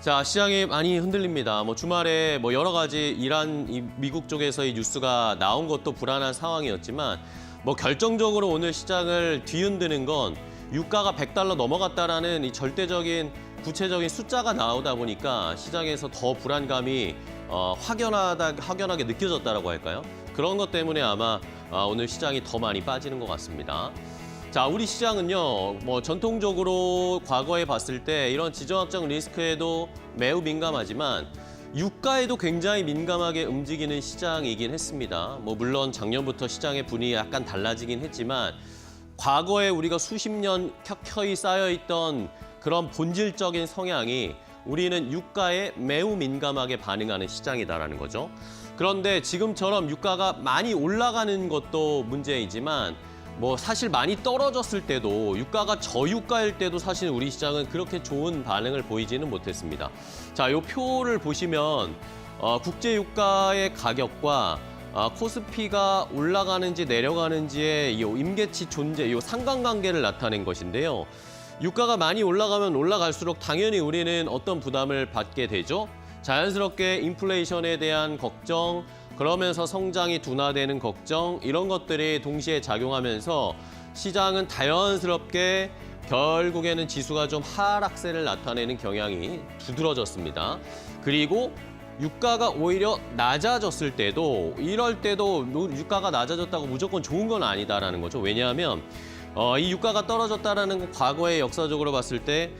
자, 시장이 많이 흔들립니다. 주말에 여러 가지 미국 쪽에서의 뉴스가 나온 것도 불안한 상황이었지만 결정적으로 오늘 시장을 뒤흔드는 건 유가가 $100 넘어갔다라는 이 절대적인 구체적인 숫자가 나오다 보니까 시장에서 더 불안감이 확연하게 느껴졌다라고 할까요? 그런 것 때문에 아마 오늘 시장이 더 많이 빠지는 것 같습니다. 자, 우리 시장은요, 전통적으로 과거에 봤을 때 이런 지정학적 리스크에도 매우 민감하지만 유가에도 굉장히 민감하게 움직이는 시장이긴 했습니다. 물론 작년부터 시장의 분위기가 약간 달라지긴 했지만 과거에 우리가 수십 년 켜켜이 쌓여있던 그런 본질적인 성향이 우리는 유가에 매우 민감하게 반응하는 시장이다라는 거죠. 그런데 지금처럼 유가가 많이 올라가는 것도 문제이지만 사실 많이 떨어졌을 때도 유가가 저유가일 때도 사실 우리 시장은 그렇게 좋은 반응을 보이지는 못했습니다. 자, 이 표를 보시면 국제 유가의 가격과 코스피가 올라가는지 내려가는지의 이 임계치 존재, 이 상관관계를 나타낸 것인데요. 유가가 많이 올라가면 올라갈수록 당연히 우리는 어떤 부담을 받게 되죠. 자연스럽게 인플레이션에 대한 걱정, 그러면서 성장이 둔화되는 걱정, 이런 것들이 동시에 작용하면서 시장은 자연스럽게 결국에는 지수가 좀 하락세를 나타내는 경향이 두드러졌습니다. 그리고 유가가 오히려 낮아졌을 때도 이럴 때도 유가가 낮아졌다고 무조건 좋은 건 아니다라는 거죠. 왜냐하면 이 유가가 떨어졌다라는 건 과거에 역사적으로 봤을 때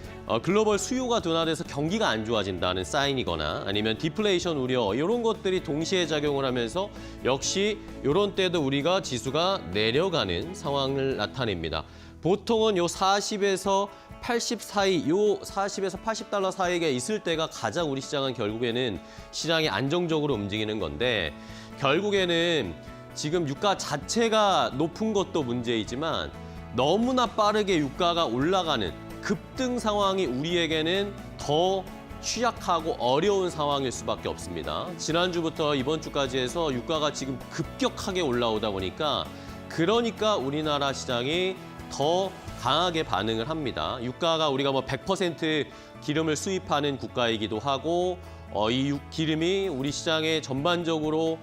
글로벌 수요가 둔화돼서 경기가 안 좋아진다는 사인이거나 아니면 디플레이션 우려 이런 것들이 동시에 작용을 하면서 역시 이런 때도 우리가 지수가 내려가는 상황을 나타냅니다. 보통은 요 40에서 80 사이, 요 40에서 $80 사이에 있을 때가 가장 우리 시장은 결국에는 시장이 안정적으로 움직이는 건데 결국에는 지금 유가 자체가 높은 것도 문제이지만 너무나 빠르게 유가가 올라가는 급등 상황이 우리에게는 더 취약하고 어려운 상황일 수밖에 없습니다. 지난주부터 이번 주까지 해서 유가가 지금 급격하게 올라오다 보니까 그러니까 우리나라 시장이 더 강하게 반응을 합니다. 유가가 우리가 100% 기름을 수입하는 국가이기도 하고 이 기름이 우리 시장에 전반적으로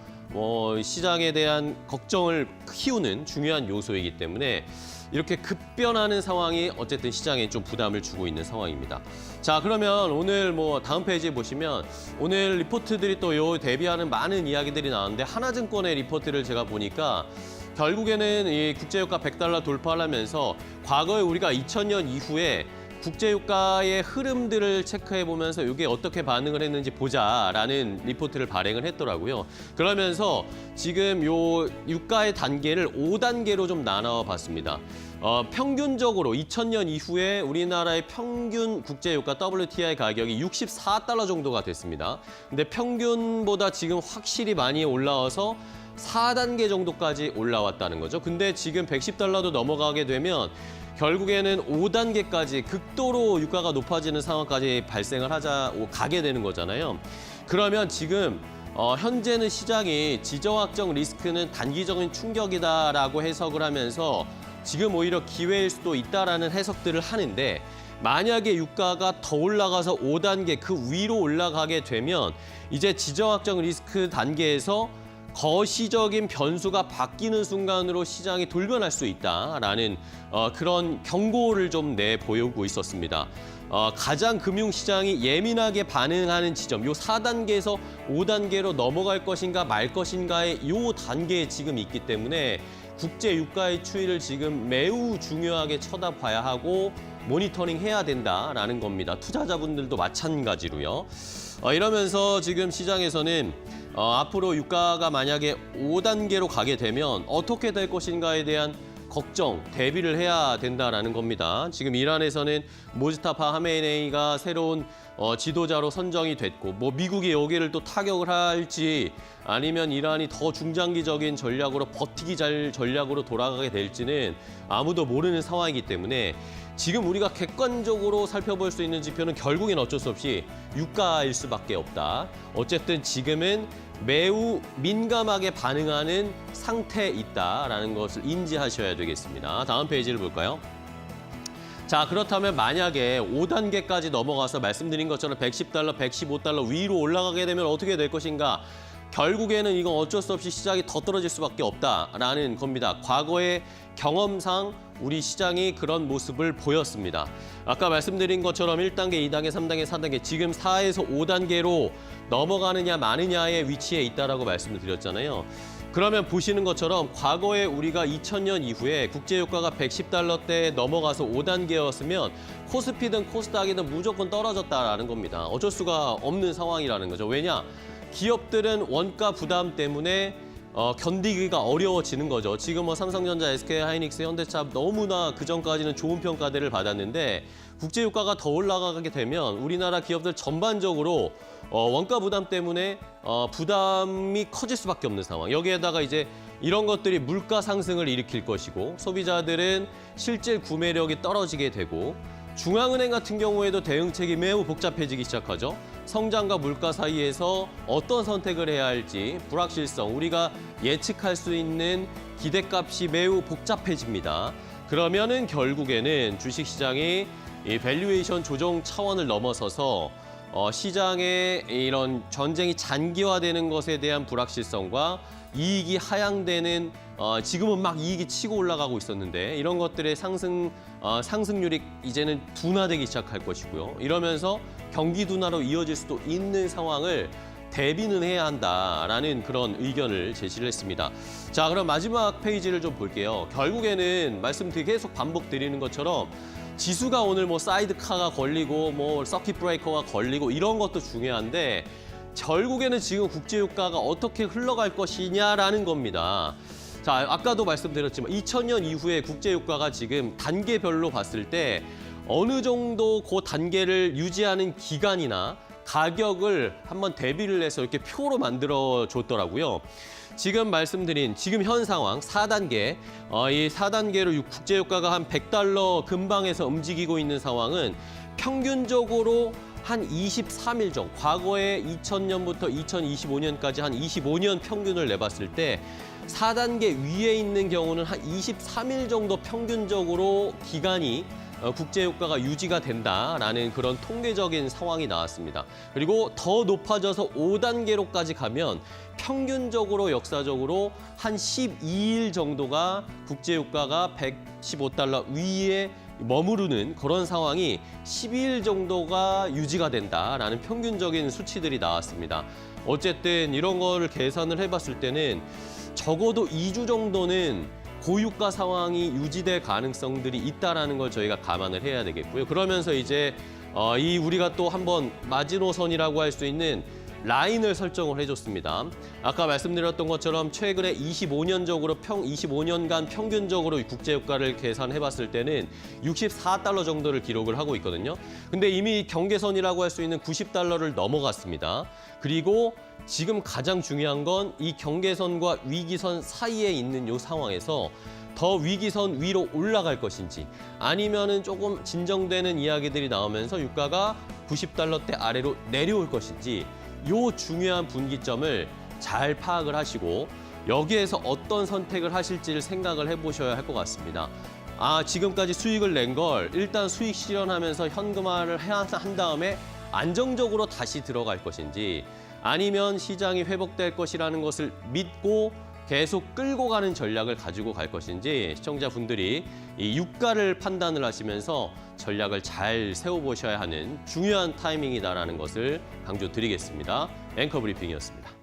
시장에 대한 걱정을 키우는 중요한 요소이기 때문에 이렇게 급변하는 상황이 어쨌든 시장에 좀 부담을 주고 있는 상황입니다. 자, 그러면 오늘 다음 페이지에 보시면 오늘 리포트들이 또 요 대비하는 많은 이야기들이 나왔는데 하나증권의 리포트를 제가 보니까 결국에는 이 국제유가 $100 돌파하면서 과거에 우리가 2000년 이후에 국제유가의 흐름들을 체크해보면서 이게 어떻게 반응을 했는지 보자라는 리포트를 발행을 했더라고요. 그러면서 지금 요 유가의 단계를 5단계로 좀 나눠 봤습니다. 평균적으로 2000년 이후에 우리나라의 평균 국제유가 WTI 가격이 $64 정도가 됐습니다. 근데 평균보다 지금 확실히 많이 올라와서 4단계 정도까지 올라왔다는 거죠. 근데 지금 $110도 넘어가게 되면 결국에는 5단계까지 극도로 유가가 높아지는 상황까지 가게 되는 거잖아요. 그러면 지금 현재는 시장이 지정학적 리스크는 단기적인 충격이다라고 해석을 하면서 지금 오히려 기회일 수도 있다라는 해석들을 하는데 만약에 유가가 더 올라가서 5단계 그 위로 올라가게 되면 이제 지정학적 리스크 단계에서 거시적인 변수가 바뀌는 순간으로 시장이 돌변할 수 있다라는 그런 경고를 좀 내보이고 있었습니다. 가장 금융시장이 예민하게 반응하는 지점, 요 4단계에서 5단계로 넘어갈 것인가 말 것인가의 요 단계에 지금 있기 때문에 국제 유가의 추이를 지금 매우 중요하게 쳐다봐야 하고 모니터링 해야 된다라는 겁니다. 투자자분들도 마찬가지로요. 이러면서 지금 시장에서는 앞으로 유가가 만약에 5단계로 가게 되면 어떻게 될 것인가에 대한 걱정, 대비를 해야 된다라는 겁니다. 지금 이란에서는 모즈타파 하메네이가 새로운 지도자로 선정이 됐고 미국이 여기를 또 타격을 할지 아니면 이란이 더 중장기적인 전략으로 버티기 잘 전략으로 돌아가게 될지는 아무도 모르는 상황이기 때문에 지금 우리가 객관적으로 살펴볼 수 있는 지표는 결국엔 어쩔 수 없이 유가일 수밖에 없다. 어쨌든 지금은 매우 민감하게 반응하는 상태에 있다라는 것을 인지하셔야 되겠습니다. 다음 페이지를 볼까요? 자, 그렇다면 만약에 5단계까지 넘어가서 말씀드린 것처럼 $110, $115 위로 올라가게 되면 어떻게 될 것인가? 결국에는 이건 어쩔 수 없이 시장이 더 떨어질 수밖에 없다라는 겁니다. 과거의 경험상 우리 시장이 그런 모습을 보였습니다. 아까 말씀드린 것처럼 1단계, 2단계, 3단계, 4단계 지금 4에서 5단계로 넘어가느냐 마느냐의 위치에 있다라고 말씀을 드렸잖아요. 그러면 보시는 것처럼 과거에 우리가 2000년 이후에 국제유가가 $110대에 넘어가서 5단계였으면 코스피든 코스닥이든 무조건 떨어졌다라는 겁니다. 어쩔 수가 없는 상황이라는 거죠. 왜냐? 기업들은 원가 부담 때문에 견디기가 어려워지는 거죠. 지금 뭐 삼성전자, SK하이닉스, 현대차 너무나 그전까지는 좋은 평가들을 받았는데 국제유가가 더 올라가게 되면 우리나라 기업들 전반적으로 원가 부담 때문에 부담이 커질 수밖에 없는 상황. 여기에다가 이제 이런 것들이 물가 상승을 일으킬 것이고 소비자들은 실질 구매력이 떨어지게 되고 중앙은행 같은 경우에도 대응책이 매우 복잡해지기 시작하죠. 성장과 물가 사이에서 어떤 선택을 해야 할지 불확실성, 우리가 예측할 수 있는 기대값이 매우 복잡해집니다. 그러면은 결국에는 주식시장이 이 밸류에이션 조정 차원을 넘어서서 시장의 이런 전쟁이 장기화되는 것에 대한 불확실성과 이익이 하향되는 지금은 막 이익이 치고 올라가고 있었는데 이런 것들의 상승률이 이제는 둔화되기 시작할 것이고요. 이러면서 경기 둔화로 이어질 수도 있는 상황을 대비는 해야 한다라는 그런 의견을 제시를 했습니다. 자, 그럼 마지막 페이지를 좀 볼게요. 결국에는 계속 반복드리는 것처럼 지수가 오늘 뭐 사이드카가 걸리고 뭐 서킷 브레이커가 걸리고 이런 것도 중요한데 결국에는 지금 국제유가가 어떻게 흘러갈 것이냐라는 겁니다. 자, 아까도 말씀드렸지만 2000년 이후에 국제유가가 지금 단계별로 봤을 때 어느 정도 그 단계를 유지하는 기간이나 가격을 한번 대비를 해서 이렇게 표로 만들어 줬더라고요. 지금 말씀드린 지금 현 상황 4단계, 이 4단계로 국제유가가 한 $100 근방에서 움직이고 있는 상황은 평균적으로 한 23일 정도, 과거에 2000년부터 2025년까지 한 25년 평균을 내봤을 때 4단계 위에 있는 경우는 한 23일 정도 평균적으로 기간이 국제유가가 유지가 된다라는 그런 통계적인 상황이 나왔습니다. 그리고 더 높아져서 5단계로까지 가면 평균적으로 역사적으로 한 12일 정도가 국제유가가 $115 위에 머무르는 그런 상황이 12일 정도가 유지가 된다라는 평균적인 수치들이 나왔습니다. 어쨌든 이런 거를 계산을 해봤을 때는 적어도 2주 정도는 고유가 상황이 유지될 가능성들이 있다라는 걸 저희가 감안을 해야 되겠고요. 그러면서 이제 우리가 또 한번 마지노선이라고 할 수 있는 라인을 설정을 해줬습니다. 아까 말씀드렸던 것처럼 최근에 25년간 평균적으로 국제유가를 계산해봤을 때는 $64 정도를 기록을 하고 있거든요. 근데 이미 경계선이라고 할 수 있는 $90를 넘어갔습니다. 그리고 지금 가장 중요한 건 이 경계선과 위기선 사이에 있는 이 상황에서 더 위기선 위로 올라갈 것인지 아니면은 조금 진정되는 이야기들이 나오면서 유가가 $90대 아래로 내려올 것인지 요 중요한 분기점을 잘 파악을 하시고 여기에서 어떤 선택을 하실지를 생각을 해보셔야 할 것 같습니다. 지금까지 수익을 낸 걸 일단 수익 실현하면서 현금화를 한 다음에 안정적으로 다시 들어갈 것인지 아니면 시장이 회복될 것이라는 것을 믿고 계속 끌고 가는 전략을 가지고 갈 것인지 시청자분들이 이 유가를 판단을 하시면서 전략을 잘 세워보셔야 하는 중요한 타이밍이다라는 것을 강조드리겠습니다. 앵커 브리핑이었습니다.